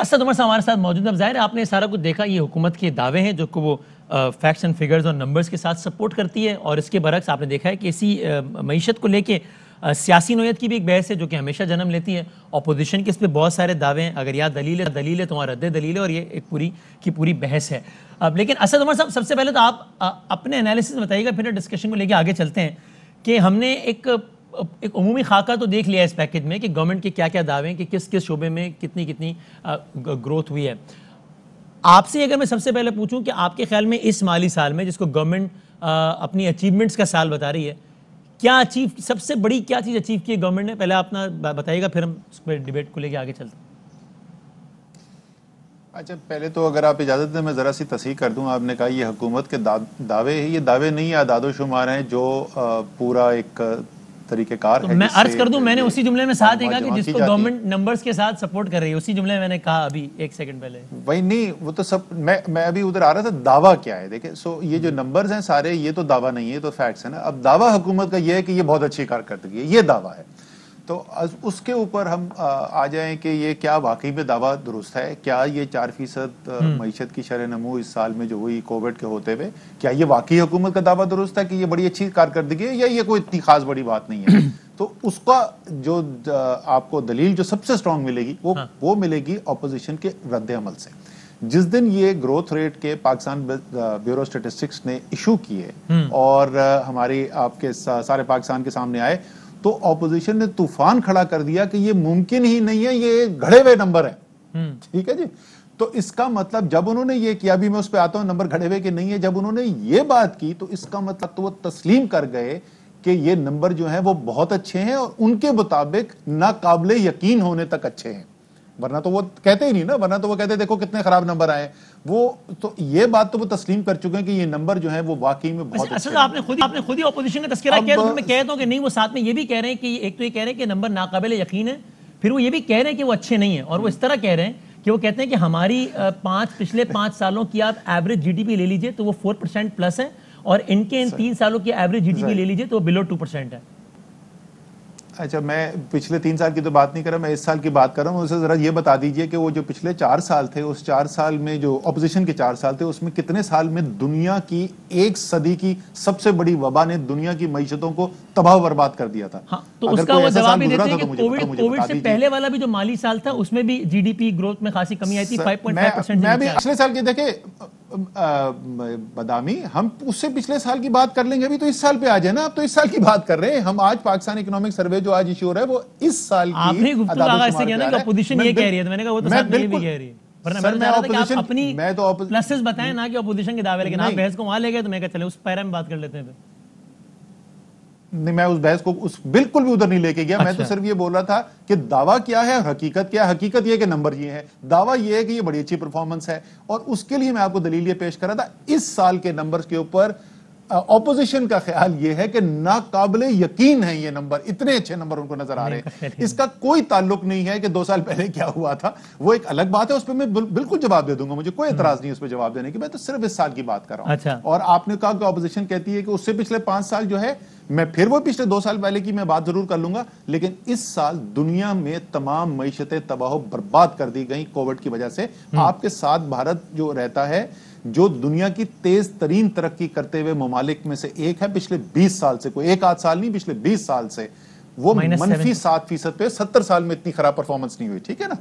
اسد عمر صاحب ہمارے ساتھ موجود ہیں. اب ظاہر ہے آپ نے سارا کچھ دیکھا, یہ حکومت کے دعوے ہیں جو کہ وہ فیکٹس اینڈ فگرز اور نمبرز کے ساتھ سپورٹ کرتی ہے, اور اس کے برعکس آپ نے دیکھا ہے کہ اسی معیشت کو لے کے سیاسی نوعیت کی بھی ایک بحث ہے جو کہ ہمیشہ جنم لیتی ہے. اپوزیشن کے اس پہ بہت سارے دعوے ہیں, اگر یا دلیل ہے تو وہاں رد دلیل ہے, اور یہ ایک پوری کی پوری بحث ہے. لیکن اسد عمر صاحب سب سے پہلے تو آپ اپنے انالیسس بتائیے گا, پھر ڈسکشن کو لے کے آگے چلتے ہیں کہ ہم نے ایک عمومی خاکہ تو دیکھ لیا اس پیکج میں کہ گورنمنٹ کے کیا کیا دعوے ہیں کہ کس کس شعبے میں کتنی گروتھ ہوئی ہے. آپ سے اگر میں سب سے پہلے پوچھوں کہ آپ کے خیال میں اس مالی سال میں جس کو گورنمنٹ اپنی اچیومنٹس کا سال بتا رہی ہے, کیا اچیو, سب سے بڑی کیا چیز اچیو کی ہے گورنمنٹ نے؟ پہلے آپ اپنا بتائیے گا, پھر ہم اس پہ ڈیبیٹ کو لے کے آگے چلتے ہیں. اچھا, پہلے تو اگر آپ اجازت دیں میں ذرا سی تصحیح کر دوں. آپ نے کہا یہ حکومت کے دعوے ہیں, یہ دعوے نہیں اعداد و شمار ہیں جو پورا ایک طریقہ کار ہے. میں عرض کر دوں, میں نے اسی جملے میں ساتھ کہا کہ جس کو گورنمنٹ نمبرز کے ساتھ سپورٹ کر رہی ہے, اسی جملے میں نے کہا ابھی ایک سیکنڈ پہلے. وہی نہیں, وہ تو سب میں ابھی ادھر آ رہا تھا, دعویٰ کیا ہے. دیکھیں یہ جو نمبرز ہیں سارے, یہ تو دعویٰ نہیں ہے, یہ تو فیکٹس ہیں نا. اب دعویٰ حکومت کا یہ ہے کہ یہ بہت اچھی کارکردگی ہے, یہ دعویٰ ہے. تو اس کے اوپر ہم آ جائیں کہ یہ کیا واقعی میں دعویٰ درست ہے. کیا یہ 4% معیشت کی شرح نمو اس سال میں جو ہوئی کووڈ کے ہوتے ہوئے, کیا یہ واقعی حکومت کا دعویٰ درست ہے کہ یہ بڑی اچھی کارکردگی ہے, یا یہ کوئی اتنی خاص بڑی بات نہیں ہے؟ تو اس کا جو آپ کو دلیل جو سب سے سٹرونگ ملے گی وہ ملے گی اپوزیشن کے رد عمل سے. جس دن یہ گروتھ ریٹ کے پاکستان بیورو اسٹیٹسٹکس نے ایشو کیے اور ہماری آپ کے سارے پاکستان کے سامنے آئے, تو اپوزیشن نے طوفان کھڑا کر دیا کہ یہ ممکن ہی نہیں ہے, یہ گھڑے ہوئے نمبر ہیں. ٹھیک ہے جی. تو اس کا مطلب جب انہوں نے یہ کیا, بھی میں اس پہ آتا ہوں, نمبر گھڑے ہوئے کہ نہیں ہے, جب انہوں نے یہ بات کی تو اس کا مطلب تو وہ تسلیم کر گئے کہ یہ نمبر جو ہیں وہ بہت اچھے ہیں, اور ان کے مطابق ناقابل یقین ہونے تک اچھے ہیں. ورنہ تو وہ کہتے ہی نہیں نا, ورنہ تو وہ کہتے دیکھو کتنے خراب نمبر آئے. وہ تو یہ بات تو وہ تسلیم کر چکے ہیں کہ یہ نمبر جو ہیں وہ واقعی میں بہت اچھے ہیں. آپ نے خود ہی اپوزیشن کا تذکرہ کیا, تو میں کہتا ہوں کہ نہیں, وہ ساتھ میں یہ بھی کہہ رہے ہیں کہ ایک تو یہ کہہ رہے ہیں کہ نمبر ناقابل یقین ہے, پھر وہ یہ بھی کہہ رہے ہیں کہ وہ اچھے نہیں ہیں, اور وہ اس طرح کہہ رہے ہیں کہ وہ کہتے ہیں کہ ہماری پچھلے 5 سالوں کی آپ ایوریج جی ڈی پی لے لیجئے تو وہ 4% پلس ہے, اور ان کے 3 سالوں کی ایوریج جی ڈی پی لے لیجئے تو وہ بلو 2% ہے. اچھا, میں پچھلے 3 سال کی تو بات نہیں کر رہا, میں اس سال کی بات کر رہا ہوں. اسے ذرا یہ بتا دیجئے کہ وہ جو پچھلے 4 سال تھے, اس 4 سال میں جو اپوزیشن کے 4 سال تھے, اس میں کتنے سال میں دنیا کی 1 صدی کی سب سے بڑی وبا نے دنیا کی معیشتوں کو تباہ و برباد کر دیا تھا. تو اس کا وہ جواب بھی دیتے ہیں کہ کووڈ سے پہلے والا بھی جو مالی سال تھا اس میں بھی جی ڈی پی گروتھ میں خاصی کمی آئی تھی, 5.5%. میں بھی پچھلے سال کی دیکھیں بدامی, ہم اس سے پچھلے سال کی بات کر لیں گے, ابھی تو اس سال پہ آ جائے نا. آپ تو اس سال کی بات کر رہے ہیں, ہم آج پاکستان اکنامک سروے جو آج ایشو ہو رہا ہے وہ اس سال کی آپ نے گفتگو آغاز سے کیا نا کہ اپوزیشن یہ کہہ رہی ہے, تو میں نے کہا وہ تو ساتھ میں بھی کہہ رہی ہے. ورنہ میں چاہ رہا تھا کہ آپ اپنی پلسز بتائیں نا کہ اپوزیشن کے دعوے, لیکن آپ بحث کو وہاں لے گئے, تو میں کہا چلے اس پیرا میں بات کر لیتے ہیں. نہیں, میں اس بحث کو بالکل بھی ادھر نہیں لے کے گیا. میں تو صرف یہ بول رہا تھا کہ دعویٰ کیا ہے, حقیقت کیا ہے. حقیقت یہ کہ نمبر یہ ہے, دعویٰ یہ ہے کہ یہ بڑی اچھی پرفارمنس ہے, اور اس کے لیے میں آپ کو دلیل یہ پیش کر رہا تھا. اس سال کے نمبرز کے اوپر اپوزیشن کا خیال یہ ہے کہ ناقابل یقین ہے یہ نمبر, اتنے اچھے نمبر ان کو نظر آ رہے ہیں. اس کا کوئی تعلق نہیں ہے کہ 2 سال پہلے کیا ہوا تھا, وہ ایک الگ بات ہے, اس پہ میں بالکل جواب دے دوں گا, مجھے کوئی اعتراض نہیں اس پہ جواب دینے کی. میں تو صرف اس سال کی بات کر رہا ہوں. اور آپ نے کہا کہ اپوزیشن کہتی ہے کہ اس سے پچھلے 5 سال جو ہے, میں پھر وہ پچھلے 2 سال پہلے کی میں بات ضرور کر لوں گا, لیکن اس سال دنیا میں تمام معیشتیں تباہ و برباد کر دی گئیں کووڈ کی وجہ سے. آپ کے ساتھ بھارت جو رہتا ہے, جو دنیا کی تیز ترین ترقی کرتے ہوئے ممالک میں سے ایک ہے, پچھلے 20 سال سے, کوئی ایک آدھ سال نہیں, پچھلے 20 سال سے وہ -7% پہ 70 سال میں اتنی خراب پرفارمنس نہیں ہوئی. ٹھیک ہے نا.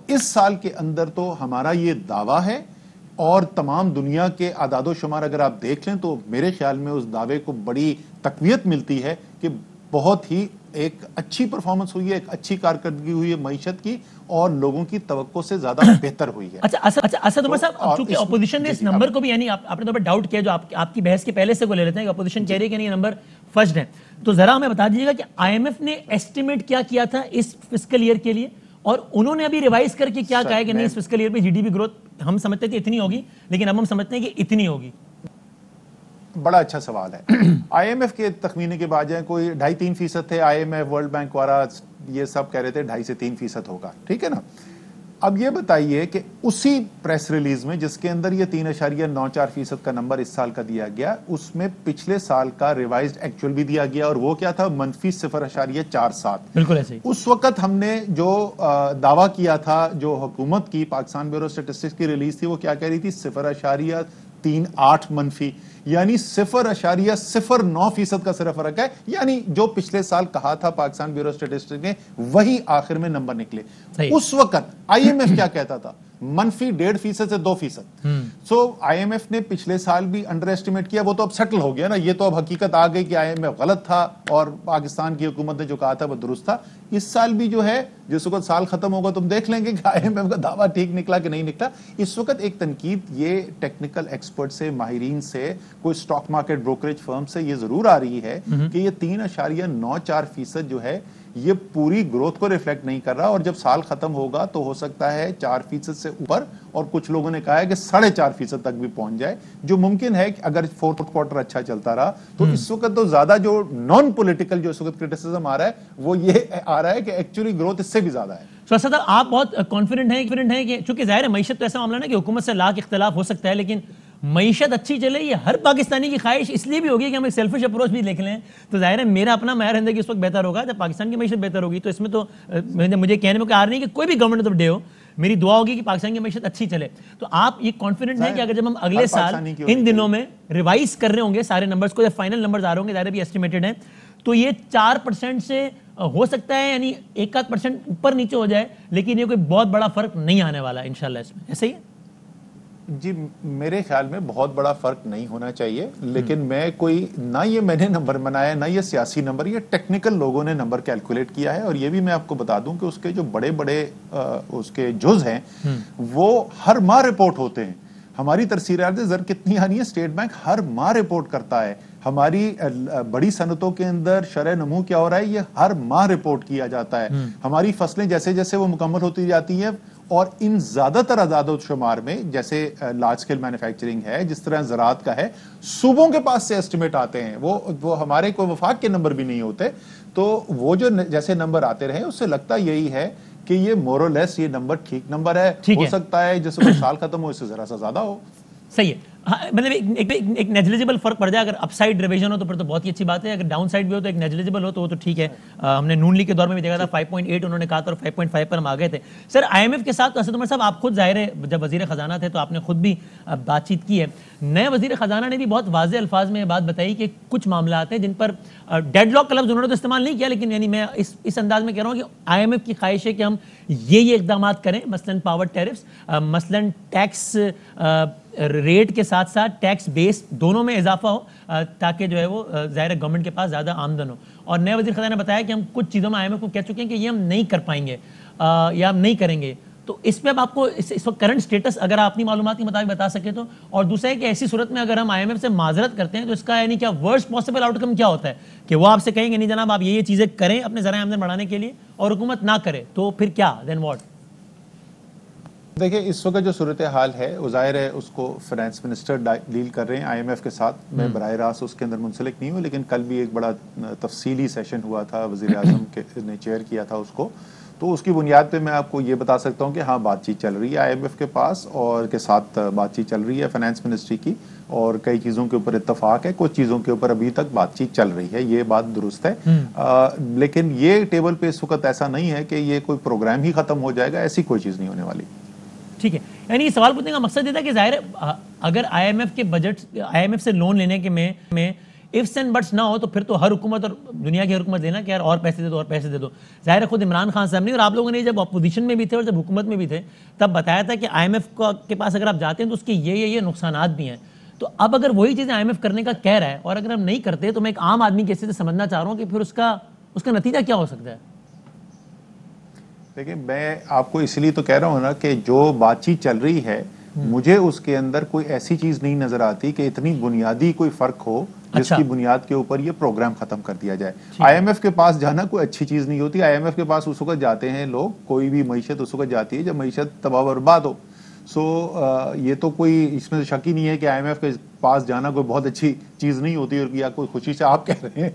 اس سال کے اندر تو ہمارا یہ دعویٰ ہے, اور تمام دنیا کے اعداد و شمار اگر آپ دیکھ لیں تو میرے خیال میں اس دعوے کو بڑی تقویت ملتی ہے کہ بہت ہی ایک اچھی پرفارمنس ہوئی ہے, ایک اچھی کارکردگی ہوئی ہے معیشت کی, اور لوگوں کی توقع سے زیادہ بہتر ہوئی ہے. اچھا اسد عمر صاحب, چونکہ اپوزیشن نے اس نمبر کو بھی, یعنی آپ نے تو ڈاؤٹ کیا, جو آپ کی بحث کے پہلے سے کو لے لیتے ہیں کہ اپوزیشن کہہ رہی ہے کہ نہیں یہ نمبر فجڈ ہے, تو ذرا ہمیں بتا دیجیے گا کہ آئی ایم ایف نے ایسٹیمیٹ کیا تھا اس فسکل ایئر کے لیے, اور انہوں نے ابھی ریوائز کر کے کیا کہا ہے کہ نہیں اس فسکل ایئر میں جی ڈی پی گروتھ ہم سمجھتے تھے اتنی ہوگی, لیکن اب ہم سمجھتے ہیں کہ اتنی ہوگی. بڑا اچھا سوال ہے. آئی ایم ایف کے تخمینے کے بعد جائیں, کوئی 2.5-3% تھے. I M F, World Bank وغیرہ یہ سب کہہ رہے تھے 2.5 سے 3% ہوگا. ٹھیک ہے نا. اب یہ بتائیے کہ اسی پریس ریلیز میں جس کے اندر یہ 3.94% کا نمبر اس سال کا دیا گیا، اس میں پچھلے سال کا ریوائزڈ ایکچوئل بھی دیا گیا، اور وہ کیا تھا؟ -0.47. بالکل ایسے ہی. اس وقت ہم نے جو دعویٰ کیا تھا، جو حکومت کی پاکستان بیورو اسٹیٹسٹکس کی ریلیز تھی، وہ کیا کہہ رہی تھی؟ 0.38 منفی، یعنی 0.09% کا صرف فرق ہے. یعنی جو پچھلے سال کہا تھا پاکستان بیورو اسٹیٹسٹکس نے، وہی آخر میں نمبر نکلے. اس وقت آئی ایم ایف کیا کہتا تھا؟ -1.5% سے 2%. سو آئی ایم ایف نے پچھلے سال بھی انڈر ایسٹیمیٹ کیا، وہ تو اب سیٹل ہو گیا نا. یہ تو اب حقیقت آ گئی کہ آئی ایم ایف غلط تھا اور پاکستان کی حکومت نے جو کہا تھا وہ درست تھا. اس سال بھی جو ہے، جس وقت سال ختم ہوگا تم دیکھ لیں گے کہ آئی ایم ایف کا دعویٰ ٹھیک نکلا کہ نہیں نکلا. اس وقت ایک تنقید یہ ٹیکنیکل ایکسپرٹ سے، ماہرین سے، کوئی اسٹاک مارکیٹ بروکریج فرم سے یہ ضرور آ رہی ہے کہ یہ 3.94% جو ہے یہ پوری گروتھ کو ریفلیکٹ نہیں کر رہا، اور جب سال ختم ہوگا تو ہو سکتا ہے 4% سے اوپر، اور کچھ لوگوں نے کہا ہے کہ 4.5% تک بھی پہنچ جائے، جو ممکن ہے کہ اگر فورتھ کوارٹر اچھا چلتا رہا تو. اس وقت تو زیادہ جو نان پولیٹیکل جو اس وقت کرٹیسزم آ رہا ہے وہ یہ آ رہا ہے کہ ایکچولی گروتھ اس سے بھی زیادہ ہے. تو صدر آپ بہت کانفیڈنٹ ہیں کہ چونکہ ظاہر ہے معیشت تو ایسا معاملہ ہے کہ حکومت سے لاکھ اختلاف ہو سکتا ہے، لیکن معیشت اچھی چلے یہ ہر پاکستانی کی خواہش اس لیے بھی ہوگی کہ ہم ایک سیلفش اپروچ بھی دیکھ لیں تو ظاہر ہے میرا اپنا معیار زندگی اس وقت بہتر ہوگا جب پاکستان کی معیشت بہتر ہوگی. تو اس میں تو مجھے کہنے میں کوئی آر نہیں کہ کوئی بھی گورنمنٹ آف ڈے ہو، میری دعا ہوگی کہ پاکستان کی معیشت اچھی چلے. تو آپ یہ کانفیڈنٹ ہیں کہ اگر جب ہم اگلے سال ان دنوں میں ریوائز کر رہے ہوں گے سارے نمبرز کو، جب فائنل نمبرز آ رہے ہوں گے، ظاہر بھی ایسٹیمیٹڈ ہیں، تو یہ 4% سے ہو سکتا ہے، یعنی 1-8% اوپر نیچے ہو جائے، لیکن یہ کوئی بہت بڑا فرق نہیں آنے والا ہے انشاءاللہ اس میں. ایسے ہی ہے جی، میرے خیال میں بہت بڑا فرق نہیں ہونا چاہیے، لیکن میں یہ میں نے نمبر بنایا، نہ یہ سیاسی نمبر، یہ ٹیکنیکل لوگوں نے نمبر کیلکولیٹ کیا ہے. اور یہ بھی میں آپ کو بتا دوں کہ اس کے جو بڑے بڑے اس کے جز ہیں وہ ہر ماہ رپورٹ ہوتے ہیں. ہماری ترسیلات زر کتنی آنی ہے؟ اسٹیٹ بینک ہر ماہ رپورٹ کرتا ہے. ہماری بڑی صنعتوں کے اندر شرح نمو کیا ہو رہا ہے، یہ ہر ماہ رپورٹ کیا جاتا ہے. ہماری فصلیں جیسے جیسے وہ مکمل ہوتی جاتی ہیں، اور ان زیادہ تر اعداد و شمار میں جیسے لارج اسکیل مینوفیکچرنگ ہے، جس طرح زراعت کا ہے، صوبوں کے پاس سے ایسٹیمیٹ آتے ہیں، وہ ہمارے کوئی وفاق کے نمبر بھی نہیں ہوتے. تو وہ جو جیسے نمبر آتے رہے، اس سے لگتا یہی ہے کہ یہ مور اور لیس یہ نمبر ٹھیک نمبر ہے. ہو سکتا ہے جس وقت سال ختم ہو اس سے ذرا سا زیادہ ہو. صحیح ہے. مطلب ایک نیگلیجیبل فرق پڑ جائے. اگر اپ سائڈ ریویژن ہو تو پھر تو بہت ہی اچھی بات ہے، اگر ڈاؤن سائڈ بھی ہو تو ایک نیگلیجیبل ہو تو وہ تو ٹھیک ہے. ہم نے نون لیگ کے دور میں بھی دیکھا تھا 5.8 انہوں نے کہا تھا اور 5.5 پر ہم آ گئے تھے. سر آئی ایم ایف کے ساتھ اسد عمر صاحب آپ خود ظاہر ہے جب وزیر خزانہ تھے تو آپ نے خود بھی بات چیت کی ہے. نئے وزیر خزانہ نے بھی بہت واضح الفاظ میں یہ بات بتائی کہ کچھ معاملات ہیں جن پر ڈیڈ لاک کا لفظ انہوں نے تو استعمال نہیں کیا، لیکن یعنی میں اس انداز میں کہہ رہا ہوں کہ آئی ایم ایف کی خواہش ہے کہ ہم یہ اقدامات کریں، مثلاً پاور ٹیرفس، مثلاً ٹیکس ریٹ کے ساتھ ساتھ ٹیکس بیس دونوں میں اضافہ ہو تاکہ جو ہے وہ ظاہر گورنمنٹ کے پاس زیادہ آمدن ہو. اور نئے وزیر خزانہ نے بتایا کہ ہم کچھ چیزوں میں آئی ایم ایف کو کہہ چکے ہیں کہ یہ ہم نہیں کر پائیں گے یا ہم نہیں کریں گے. تو اس پہ اب آپ کو اس وقت کرنٹ سٹیٹس اگر آپ اپنی معلومات کے مطابق بتا سکے تو. اور دوسرا ہے کہ ایسی صورت میں اگر ہم آئی ایم ایف سے معذرت کرتے ہیں تو اس کا یعنی کیا ورسٹ پاسبل آؤٹ کم کیا ہوتا ہے کہ وہ آپ سے کہیں گے نہیں جناب آپ یہ چیزیں کریں اپنے ذرائع آمدن بڑھانے کے لیے اور حکومت نہ کرے تو پھر کیا دین واٹ؟ دیکھیں اس وقت جو صورتحال ہے وہ ظاہر ہے اس کو فائنانس منسٹر ڈیل کر رہے ہیں آئی ایم ایف کے ساتھ. میں براہ راست اس کے اندر منسلک نہیں ہوں، لیکن کل بھی ایک بڑا تفصیلی سیشن ہوا تھا، وزیر اعظم نے چیئر کیا تھا اس کو. تو اس کی بنیاد پہ میں آپ کو یہ بتا سکتا ہوں کہ ہاں بات چیت چل رہی ہے آئی ایم ایف کے پاس اور کے ساتھ بات چیت چل رہی ہے فائنانس منسٹری کی، اور کئی چیزوں کے اوپر اتفاق ہے، کچھ چیزوں کے اوپر ابھی تک بات چیت چل رہی ہے، یہ بات درست ہے. لیکن یہ ٹیبل پہ اس وقت ایسا نہیں ہے کہ یہ کوئی پروگرام ہی ختم ہو جائے گا، ایسی کوئی چیز نہیں ہونے والی. ٹھیک ہے. یعنی یہ سوال پوچھنے کا مقصد یہ تھا کہ ظاہر ہے اگر آئی ایم ایف کے بجٹ، آئی ایم ایف سے لون لینے کے میں ifs اینڈ بٹس نہ ہو تو پھر تو ہر حکومت اور دنیا کی حکومت لینا کہ یار اور پیسے دے دو اور پیسے دے دو. ظاہر ہے خود عمران خان صاحب نے اور آپ لوگوں نے جب اپوزیشن میں بھی تھے اور جب حکومت میں بھی تھے تب بتایا تھا کہ آئی ایم ایف کے پاس اگر آپ جاتے ہیں تو اس کے یہ نقصانات بھی ہیں. تو اب اگر وہی چیزیں آئی ایم ایف کرنے کا کہہ رہا ہے اور اگر ہم نہیں کرتے تو میں ایک عام آدمی کیسے سے سمجھنا چاہ رہا ہوں کہ پھر اس کا نتیجہ کیا ہو سکتا ہے؟ دیکھیں میں آپ کو اس لیے تو کہہ رہا ہوں نا کہ جو بات چیت چل رہی ہے مجھے اس کے اندر کوئی ایسی چیز نہیں نظر آتی کہ اتنی بنیادی کوئی فرق ہو جس کی بنیاد کے اوپر یہ پروگرام ختم کر دیا جائے. آئی ایم ایف کے پاس جانا کوئی اچھی چیز نہیں ہوتی. آئی ایم ایف کے پاس اس وقت جاتے ہیں لوگ، کوئی بھی معیشت اس وقت جاتی ہے جب معیشت تباہ و برباد ہو. سو یہ تو کوئی اس میں شک ہی نہیں ہے کہ آئی ایم ایف پاس جانا کوئی بہت اچھی چیز نہیں ہوتی، اور یا کوئی خوشی سے آپ کہہ رہے ہیں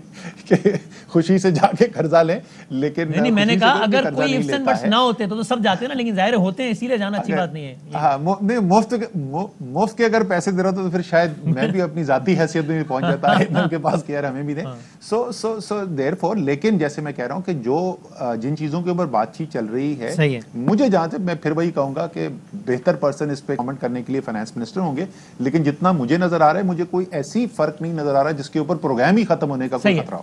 کہ خوشی سے جا کے قرضہ لیں، لیکن نہیں میں نے کہا اگر کوئی ifs and buts نہ ہوتے تو سب جاتے نا، لیکن ظاہر ہوتے ہیں اسی لیے جانا اچھی بات نہیں ہے. ہاں مفت کے اگر پیسے دے رہا تو پھر شاید میں بھی اپنی ذاتی حیثیت میں پہنچ جاتا ہے ان کے پاس کہ یار ہمیں بھی دیں. سو دیر فور، لیکن جیسے میں کہہ رہا ہوں کہ جو جن چیزوں کے اوپر بات چیت چل رہی ہے، مجھے جہاں تک میں پھر وہی کہوں گا کہ بہتر پرسن اس پہ کامنٹ کرنے کے لیے فائنانس منسٹر ہوں گے، لیکن جتنا مجھے نظر آ رہا ہے مجھے کوئی ایسی فرق نہیں نظر آ رہا جس کے اوپر پروگرام ہی ختم ہونے کا کوئی خطرہ ہو.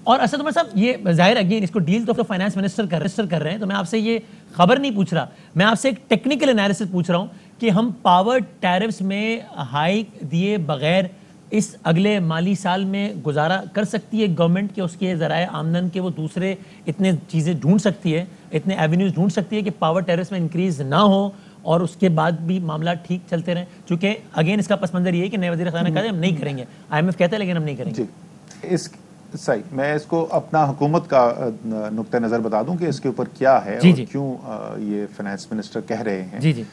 اور اسد عمر صاحب یہ ظاہر اگین اس کو ڈیل تو فائنانس منسٹر کر رہے ہیں، تو میں آپ سے یہ خبر نہیں پوچھ رہا، میں آپ سے ایک ٹیکنیکل انالیسس پوچھ رہا ہوں کہ ہم پاور ٹیرفز میں ہائیک دیے بغیر اس اگلے مالی سال میں گزارا کر سکتی ہے گورنمنٹ، کہ اس کے ذرائع آمدن کے وہ دوسرے اتنے چیزیں ڈھونڈ سکتی ہے، اتنے ایونیوز ڈھونڈ سکتی ہے کہ پاور ٹیرفز میں انکریز نہ ہو اور اس کے بعد بھی معاملات ٹھیک چلتے رہیں؟ چونکہ اگین اس کا پس منظر یہ ہے کہ نئے وزیر خزانہ کہتے ہیں ہم نہیں کریں گے، IMF کہتا ہے لیکن ہم نہیں کریں گے. صحیح، میں اس کو اپنا حکومت کا نقطہ نظر بتا دوں کہ اس کے اوپر کیا ہے اور کیوں یہ فائنانس منسٹر کہہ رہے ہیں.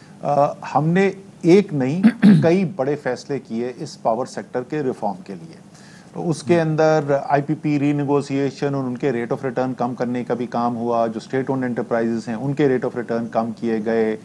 ہم نے ایک نہیں کئی بڑے فیصلے کیے اس پاور سیکٹر کے ریفارم کے لیے. اس کے اندر IPP ری نیگوسیشن اور ان کے ریٹ آف ریٹرن کم کرنے کا بھی کام ہوا. جو اسٹیٹ اونڈ انٹرپرائزز ہیں ان کے ریٹ آف ریٹرن کم کیے گئے.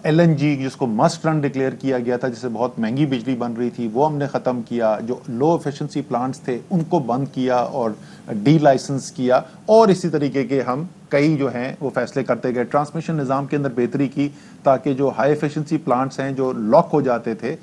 LNG جس کو مسٹ رن ڈکلیئر کیا گیا تھا، جس سے بہت مہنگی بجلی بن رہی تھی، وہ ہم نے ختم کیا. جو لو ایفیشنسی پلانٹس تھے ان کو بند کیا اور ڈی لائسنس کیا. اور اسی طریقے کے ہم کئی جو ہیں وہ فیصلے کرتے گئے. ٹرانسمیشن نظام کے اندر بہتری کی تاکہ جو ہائی ایفیشنسی پلانٹس ہیں جو لاک ہو جاتے تھے،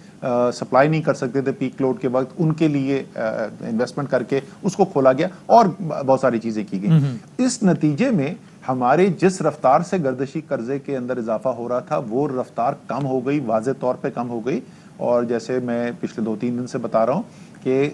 سپلائی نہیں کر سکتے تھے پیک لوڈ کے وقت، ان کے لیے انویسٹمنٹ کر کے اس کو کھولا گیا اور بہت ساری چیزیں کی گئی. اس نتیجے میں ہمارے جس رفتار سے گردشی قرضے کے اندر اضافہ ہو رہا تھا وہ رفتار کم ہو گئی، واضح طور پہ کم ہو گئی. اور جیسے میں پچھلے 2-3 دن سے بتا رہا ہوں کہ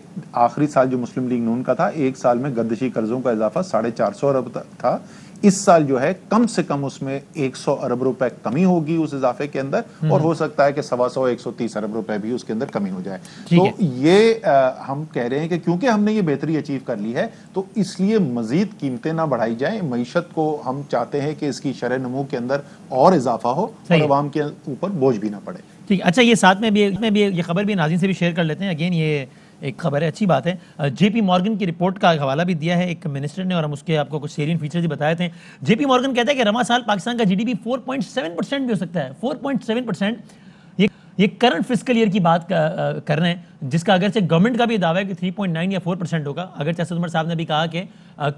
آخری سال جو مسلم لیگ نون کا تھا، ایک سال میں گردشی قرضوں کا اضافہ 450 ارب تھا. اس سال جو ہے کم سے کم اس میں 100 ارب روپے کمی ہوگی اس اضافے کے اندر، اور ہو سکتا ہے کہ 125-130 ارب روپے بھی اس کے اندر کمی ہو جائے. تو یہ ہم کہہ رہے ہیں کہ کیونکہ ہم نے یہ بہتری اچیو کر لی ہے تو اس لیے مزید قیمتیں نہ بڑھائی جائیں. معیشت کو ہم چاہتے ہیں کہ اس کی شرح نمو کے اندر اور اضافہ ہو اور عوام کے اوپر بوجھ بھی نہ پڑے. ٹھیک. اچھا یہ ساتھ میں بھی یہ خبر بھی ناظرین سے بھی شیئر کر لیتے ہیں. اگین یہ ایک خبر ہے، اچھی بات ہے. JP مورگن کی رپورٹ کا حوالہ بھی دیا ہے ایک منسٹر نے، اور ہم اس کے آپ کو کچھ سیرین فیچرز بھی بتائے تھے. JP مورگن کہتا ہے کہ رواں سال پاکستان کا GDP 4.7% بھی ہو سکتا ہے. 4.7%. یہ کرنٹ فسکل ایئر کی بات کر رہے ہیں، جس کا اگرچہ گورنمنٹ کا بھی دعویٰ ہے کہ 3.9 یا 4% ہوگا. اگرچہ اسد عمر صاحب نے بھی کہا کہ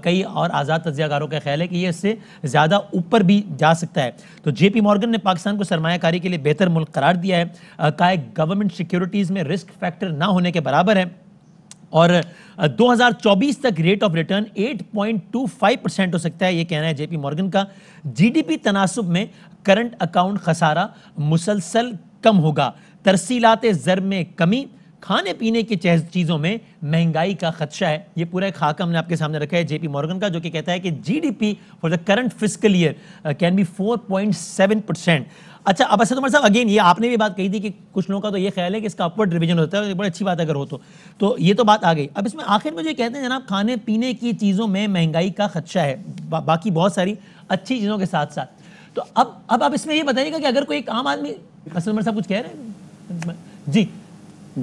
کئی اور آزاد تجزیہ کاروں کا خیال ہے کہ یہ اس سے زیادہ اوپر بھی جا سکتا ہے. تو JP مورگن نے پاکستان کو سرمایہ کاری کے لیے بہتر ملک قرار دیا ہے. کہا ہے گورنمنٹ سیکیورٹیز میں رسک فیکٹر نہ ہونے کے برابر ہے، اور 2024 تک ریٹ آف ریٹرن 8.25% ہو سکتا ہے. یہ کہنا ہے JP مورگن کا. GDP تناسب میں کرنٹ اکاؤنٹ خسارہ مسلسل کم ہوگا. ترسیلات زر میں کمی، کھانے پینے کی چیزوں میں مہنگائی کا خدشہ ہے. یہ پورا ایک خاکہ ہم نے آپ کے سامنے رکھا ہے JP مورگن کا، جو کہ کہتا ہے کہ GDP for the current fiscal year can be 4.7%. اچھا اب اسد عمر صاحب اگین یہ آپ نے بھی بات کہی تھی کہ کچھ لوگوں کا تو یہ خیال ہے کہ اس کا اپورڈ ریویژن ہوتا ہے، بڑی اچھی بات اگر ہو تو یہ تو بات آ گئی. اب اس میں آخر میں جو کہتے ہیں جناب کھانے پینے کی چیزوں میں مہنگائی کا خدشہ ہے، باقی بہت ساری اچھی چیزوں کے ساتھ ساتھ. تو اب آپ اس میں یہ بتائیے گا کہ اگر کوئی ایک عام آدمی، اسد عمر صاحب کچھ کہہ رہے ہیں؟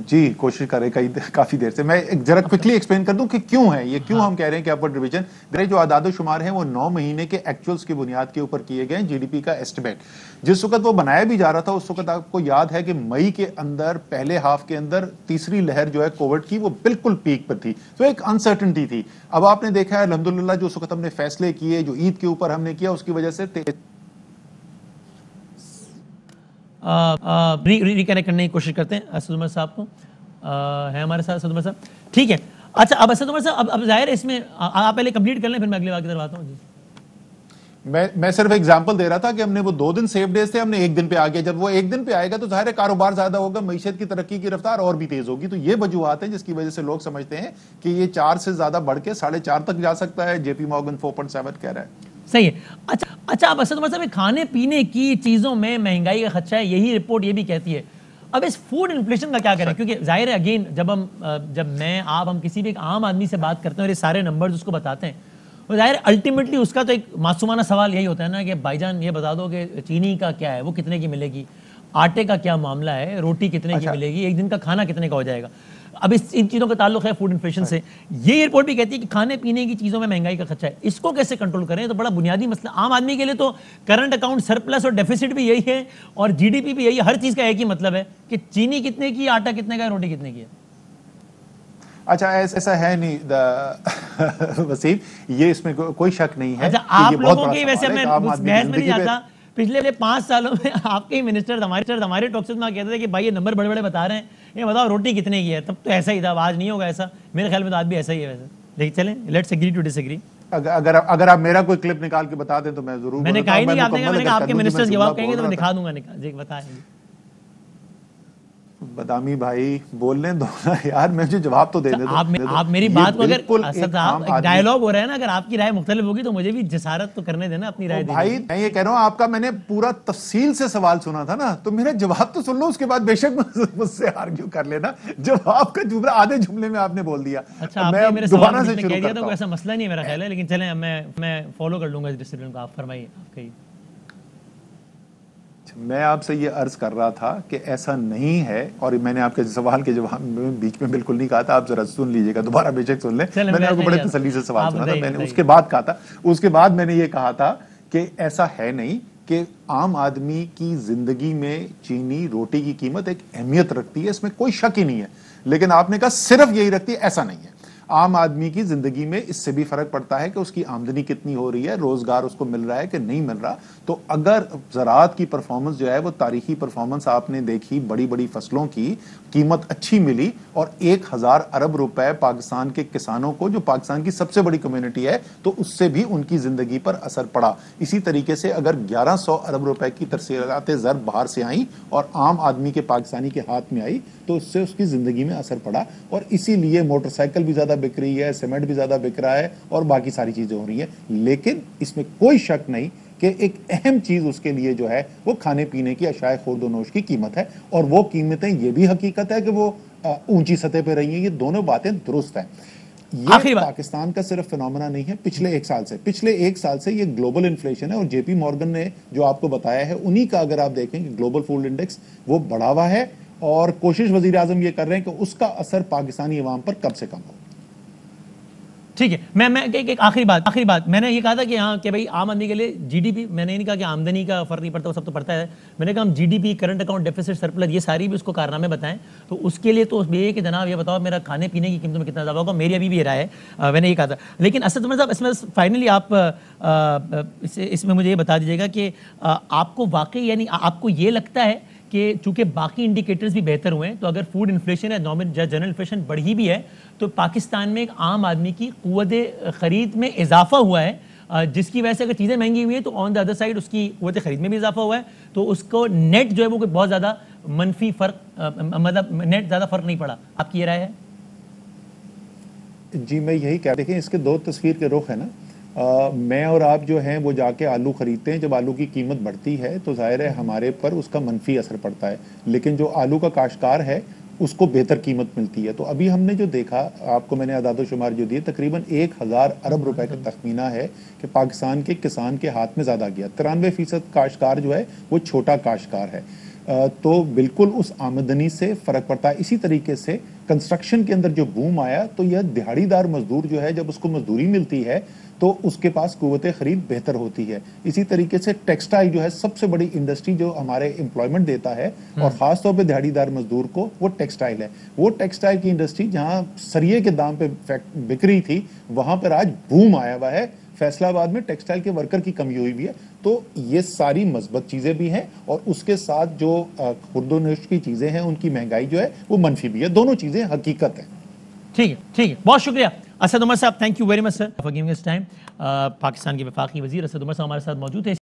جی کوشش کرے کافی دیر سے. میں ذرا کوئکلی ایکسپلین کر دوں کہ کیوں ہے یہ، کیوں ہم کہہ رہے ہیں کہ اپورڈ ریویژن. جو اعداد و شمار ہیں وہ 9 مہینے کے ایکچوئلز کی بنیاد کے اوپر کیے گئے ہیں. GDP کا ایسٹیمیٹ جس وقت وہ بنایا بھی جا رہا تھا اس وقت آپ کو یاد ہے کہ مئی کے اندر پہلے ہاف کے اندر تیسری لہر جو ہے کووڈ کی وہ بالکل پیک پر تھی، تو ایک انسرٹنٹی تھی. اب آپ نے دیکھا ہے الحمدللہ جو اس وقت ہم نے فیصلے کیے، جو عید کے اوپر ہم نے کیا، اس کی وجہ سے ریکنیکٹ کرنے کی کوشش کرتے ہیں اسد عمر صاحب کو. ہے ہمارے ساتھ اسد عمر صاحب؟ ٹھیک ہے. اچھا اب اسد عمر صاحب اب ظاہر ہے اس میں آپ پہلے کمپلیٹ کر لیں پھر میں اگلی بات کی طرف آتا ہوں. جی میں صرف ایگزامپل دے رہا تھا کہ ہم نے وہ 2 دن سیف ڈیز تھے، ہم نے 1 دن پہ آ گیا. جب وہ 1 دن پہ آئے گا تو ظاہر ہے کاروبار زیادہ ہوگا، معیشت کی ترقی کی رفتار اور بھی تیز ہوگی. تو یہ وجوہات ہیں جس کی وجہ سے لوگ سمجھتے ہیں کہ یہ 4 سے زیادہ بڑھ کے 4.5 تک جا سکتا ہے. JP مورگن 4.7 کہہ رہا ہے. صحیح ہے. اچھا اب اسد عمر صاحب کھانے پینے کی چیزوں میں مہنگائی کا خدشہ ہے، یہی رپورٹ یہ بھی کہتی ہے. اب اس فوڈ انفلیشن کا کیا کریں؟ کیونکہ ظاہر ہے اگین جب میں آپ ہم کسی بھی ایک عام آدمی سے بات کرتے ہیں اور یہ سارے نمبرز اس کو بتاتے ہیں، وہ ظاہر الٹیمیٹلی اس کا تو ایک معصومانہ سوال یہی ہوتا ہے نا کہ بھائی جان یہ بتا دو کہ چینی کا کیا ہے، وہ کتنے کی ملے گی، آٹے کا کیا معاملہ ہے, روٹی کتنے کی ملے گی, ایک دن کا کھانا کتنے کا ہو جائے گا. اب ان چیزوں کا تعلق ہے فوڈ انفلیشن سے. یہ رپورٹ بھی کہتی ہے کہ کھانے پینے کی چیزوں میں مہنگائی کا خدشہ ہے, اس کو کیسے کنٹرول کریں؟ تو بڑا بنیادی مسئلہ. عام آدمی کے لیے تو کرنٹ اکاؤنٹ سرپلس اور ڈیفیسٹ بھی یہی ہے, اور جی ڈی پی بھی یہی ہے. ہر چیز کا ایک ہی مطلب ہے کہ چینی کتنے کی, آٹا کتنے کا ہے, روٹی کتنے کی ہے. اچھا ایسا ہے نہیں وسیم, یہ اس میں کوئی شک نہیں ہے. اچھا آپ لوگوں کی, ویسے میں بحث میں نہیں جاتا, پچھلے 5 سالوں میں آپ کے ہی منسٹر ہمارے ٹاک شوز میں کہتے تھے کہ بھائی یہ نمبر بڑے بڑے بتا رہے ہیں, یہ بتاؤ روٹی کتنے کی ہے. تب تو ایسا ہی تھا, آج نہیں ہوگا ایسا. میرے خیال میں تو آج بھی ایسا ہی ہے ویسے. دیکھ چلیں, let's agree to disagree. اگر آپ میرا کوئی کلپ نکال کے بتا دیں تو میں ضرور. میں نے کہا ہی نہیں, آپ نے کہا آپ کے منسٹر جواب کہیں گے تو میں دکھا دوں گا. جی بتائیں. بدامی بھائی بولنے دو نا یار, میں جو جواب تو دینے دو. آپ میری بات کو اگر ڈائیلاگ ہو رہا ہے نا, اگر آپ کی رائے مختلف ہوگی تو مجھے بھی جسارت تو کرنے دینا اپنی رائے. بھائی میں یہ کہہ رہا ہوں, آپ کا میں نے پورا تفصیل سے سوال سنا تھا نا, تو میرا جواب تو سن لو, اس کے بعد بے شک مجھ سے آرگیو کر لینا. جواب کا جملہ آدھے جملے میں آپ نے بول دیا. اچھا, میں میرے سوال سے کہہ دیا تو ایسا مسئلہ نہیں ہے میرا خیال ہے, لیکن چلیں میں فالو کر لوں گا اس ڈسپلن کو. آپ فرمائیے, آپ کہیے. میں آپ سے یہ عرض کر رہا تھا کہ ایسا نہیں ہے, اور میں نے آپ کے سوال کے جواب میں بیچ میں بالکل نہیں کہا تھا. آپ ذرا سن لیجئے گا, دوبارہ بے شک سن لیں. میں نے آپ کو بڑے تسلی سے سوال سنا تھا, میں نے اس کے بعد کہا تھا, اس کے بعد میں نے یہ کہا تھا کہ ایسا ہے نہیں کہ عام آدمی کی زندگی میں چینی روٹی کی قیمت ایک اہمیت رکھتی ہے, اس میں کوئی شک ہی نہیں ہے. لیکن آپ نے کہا صرف یہی رکھتی ہے, ایسا نہیں ہے. عام آدمی کی زندگی میں اس سے بھی فرق پڑتا ہے کہ اس کی آمدنی کتنی ہو رہی ہے, روزگار اس کو مل رہا ہے کہ نہیں مل رہا. تو اگر زراعت کی پرفارمنس جو ہے وہ تاریخی پرفارمنس آپ نے دیکھی, بڑی بڑی فصلوں کی قیمت اچھی ملی, اور 1000 ارب روپے پاکستان کے کسانوں کو, جو پاکستان کی سب سے بڑی کمیونٹی ہے, تو اس سے بھی ان کی زندگی پر اثر پڑا. اسی طریقے سے اگر 1100 ارب روپے کی ترسیلات زر باہر سے آئیں اور عام آدمی کے پاکستانی کے ہاتھ میں آئی, تو اس سے اس کی زندگی میں اثر پڑا. اور اسی لیے موٹر سائیکل بھی زیادہ بک رہی ہے, سیمنٹ بھی زیادہ بک رہا ہے, اور باقی ساری چیزیں ہو رہی ہیں. لیکن اس میں کوئی شک نہیں کہ ایک اہم چیز اس کے لیے جو ہے وہ کھانے پینے کی اشیاء خورد و نوش کی قیمت ہے, اور وہ قیمتیں یہ بھی حقیقت ہے کہ وہ اونچی سطح پہ رہی ہیں. یہ دونوں باتیں درست ہیں. یہ پاکستان کا صرف فنومنا نہیں ہے. پچھلے ایک سال سے یہ گلوبل انفلیشن ہے, اور جے پی مورگن نے جو آپ کو بتایا ہے انہی کا اگر آپ دیکھیں کہ گلوبل فوڈ انڈیکس وہ بڑھا ہوا ہے, اور کوشش وزیر اعظم یہ کر رہے ہیں کہ اس کا اثر پاکستانی عوام پر کم سے کم ہو. ٹھیک ہے, میں ایک آخری بات میں نے یہ کہا تھا کہ ہاں کہ بھائی عام آدمی کے لیے جی ڈی پی, میں نے نہیں کہا کہ آمدنی کا فرق نہیں پڑتا, وہ سب تو پڑتا ہے. میں نے کہا ہم G D P, current account deficit, surplus, یہ ساری بھی اس کو کارنامے بتائیں. تو اس کے لیے تو یہ کہ جناب یہ بتاؤ میرا کھانے پینے کی قیمتوں میں کتنا اضافہ ہوگا. میری ابھی بھی یہ رائے ہے, میں نے یہ کہا تھا. لیکن اسد عمر صاحب, اس میں فائنلی آپ اس میں مجھے یہ بتا دیجیے گا کہ آپ کو واقعی, یعنی آپ کو یہ لگتا ہے کہ چونکہ باقی انڈیکیٹرز بھی بہتر ہوئے ہیں, تو اگر فوڈ انفلیشن ہے, جنرل انفلیشن بڑھی بھی ہے, تو پاکستان میں ایک عام آدمی کی قوت خرید میں اضافہ ہوا ہے, جس کی وجہ سے اگر چیزیں مہنگی ہوئی ہیں تو آن دا ادر سائڈ اس کی قوت خرید میں بھی اضافہ ہوا ہے, تو اس کو نیٹ جو ہے وہ بہت زیادہ منفی فرق, مطلب نیٹ زیادہ فرق نہیں پڑا. آپ کی یہ رائے ہے؟ جی میں یہی کہہ, دیکھیں اس کے دو تصویر کے رخ ہے نا. میں اور آپ جو ہیں وہ جا کے آلو خریدتے ہیں, جب آلو کی قیمت بڑھتی ہے تو ظاہر ہے ہمارے پر اس کا منفی اثر پڑتا ہے, لیکن جو آلو کا کاشتکار ہے اس کو بہتر قیمت ملتی ہے. تو ابھی ہم نے جو دیکھا, آپ کو میں نے اعداد و شمار جو دیے, تقریباً 1000 ارب روپے کا تخمینہ ہے کہ پاکستان کے کسان کے ہاتھ میں زیادہ گیا. 93% کاشتکار جو ہے وہ چھوٹا کاشتکار ہے, تو بالکل اس آمدنی سے فرق پڑتا ہے. اسی طریقے سے کنسٹرکشن کے اندر جو بوم آیا, تو یہ دیہڑی دار مزدور جو ہے جب اس کو مزدوری ملتی ہے تو اس کے پاس قوت خرید بہتر ہوتی ہے. اسی طریقے سے ٹیکسٹائل جو ہے سب سے بڑی انڈسٹری جو ہمارے امپلائمنٹ دیتا ہے, اور خاص طور پہ دیہڑی دار مزدور کو, وہ ٹیکسٹائل ہے. وہ ٹیکسٹائل کی انڈسٹری جہاں سریے کے دام پہ بک رہی تھی, وہاں پر آج بوم آیا ہوا ہے. فیصلہ آباد میں ٹیکسٹائل کے ورکر کی کمی ہوئی بھی ہے. تو یہ ساری مثبت چیزیں بھی ہیں, اور اس کے ساتھ جو خورد و نوش کی چیزیں ہیں ان کی مہنگائی جو ہے وہ منفی بھی ہے. دونوں چیزیں حقیقت ہیں. ٹھیک ہے, بہت شکریہ اسد عمر صاحب, thank you very much sir for giving اس ٹائم. پاکستان کے وفاقی وزیر اسد عمر صاحب ہمارے ساتھ موجود ہیں.